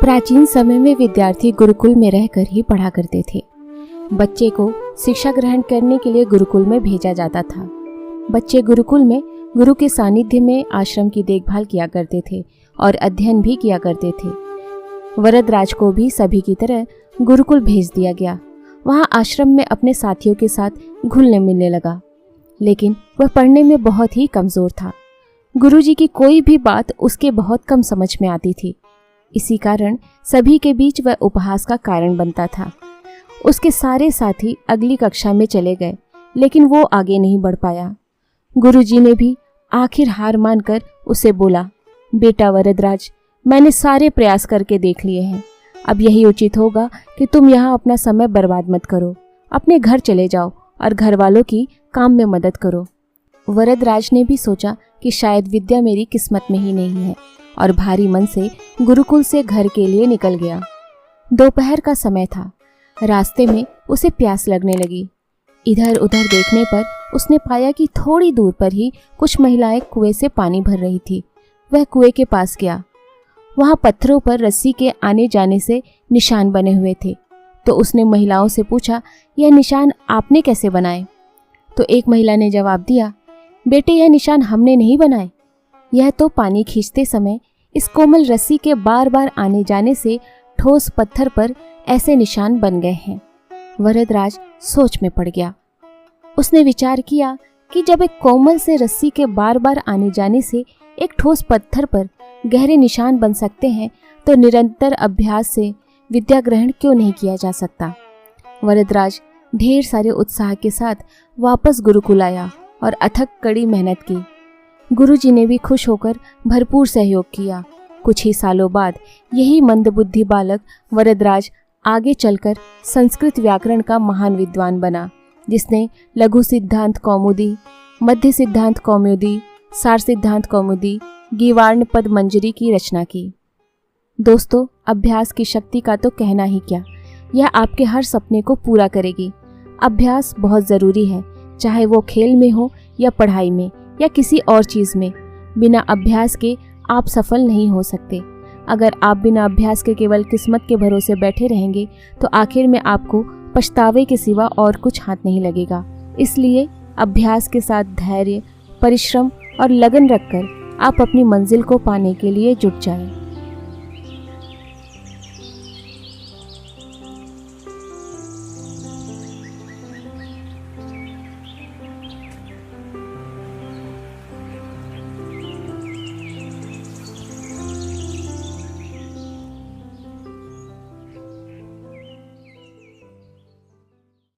प्राचीन समय में विद्यार्थी गुरुकुल में रहकर ही पढ़ा करते थे। बच्चे को शिक्षा ग्रहण करने के लिए गुरुकुल में भेजा जाता था। बच्चे गुरुकुल में गुरु के सानिध्य में आश्रम की देखभाल किया करते थे और अध्ययन भी किया करते थे। वरदराज को भी सभी की तरह गुरुकुल भेज दिया गया। वहाँ आश्रम में अपने साथियों के साथ घुलने मिलने लगा, लेकिन वह पढ़ने में बहुत ही कमज़ोर था। गुरुजी की कोई भी बात उसके बहुत कम समझ में आती थी। इसी कारण सभी के बीच वह उपहास का कारण बनता था। उसके सारे साथी अगली कक्षा में चले गए, लेकिन वो आगे नहीं बढ़ पाया। गुरुजी ने भी आखिर हार मानकर उसे बोला, बेटा वरदराज, मैंने सारे प्रयास करके देख लिए हैं। अब यही उचित होगा कि तुम यहाँ अपना समय बर्बाद मत करो। अपने घर चले जाओ और घर वालों की काम में मदद करो। वरदराज ने भी सोचा कि शायद विद्या मेरी किस्मत में ही नहीं है और भारी मन से गुरुकुल से घर के लिए निकल गया। दोपहर का समय था। रास्ते में उसे प्यास लगने लगी। इधर उधर देखने पर उसने पाया कि थोड़ी दूर पर ही कुछ महिलाएं कुएं से पानी भर रही थी। वह कुएं के पास गया। वहां पत्थरों पर रस्सी के आने जाने से निशान बने हुए थे। तो उसने महिलाओं से पूछा, यह निशान आपने कैसे बनाए? तो एक महिला ने जवाब दिया, बेटे, यह निशान हमने नहीं बनाए। यह तो पानी खींचते समय इस कोमल रस्सी के बार बार आने जाने से ठोस पत्थर पर ऐसे निशान बन गए हैं। वरदराज सोच में पड़ गया। उसने विचार किया कि जब एक कोमल से रस्सी के बार बार आने जाने से एक ठोस पत्थर पर गहरे निशान बन सकते हैं, तो निरंतर अभ्यास से विद्या ग्रहण क्यों नहीं किया जा सकता। वरदराज ढेर सारे उत्साह के साथ वापस गुरुकुल आया और अथक कड़ी मेहनत की। गुरुजी ने भी खुश होकर भरपूर सहयोग किया। कुछ ही सालों बाद यही मंदबुद्धि बालक वरदराज आगे चलकर संस्कृत व्याकरण का महान विद्वान बना, जिसने लघु सिद्धांत कौमुदी, मध्य सिद्धांत कौमुदी, सार सिद्धांत कौमुदी, गीवार्ण पद मंजरी की रचना की। दोस्तों, अभ्यास की शक्ति का तो कहना ही क्या, यह आपके हर सपने को पूरा करेगी। अभ्यास बहुत ज़रूरी है, चाहे वो खेल में हो या पढ़ाई में या किसी और चीज़ में। बिना अभ्यास के आप सफल नहीं हो सकते। अगर आप बिना अभ्यास के केवल किस्मत के भरोसे बैठे रहेंगे तो आखिर में आपको पछतावे के सिवा और कुछ हाथ नहीं लगेगा। इसलिए अभ्यास के साथ धैर्य, परिश्रम और लगन रखकर आप अपनी मंजिल को पाने के लिए जुट जाएं।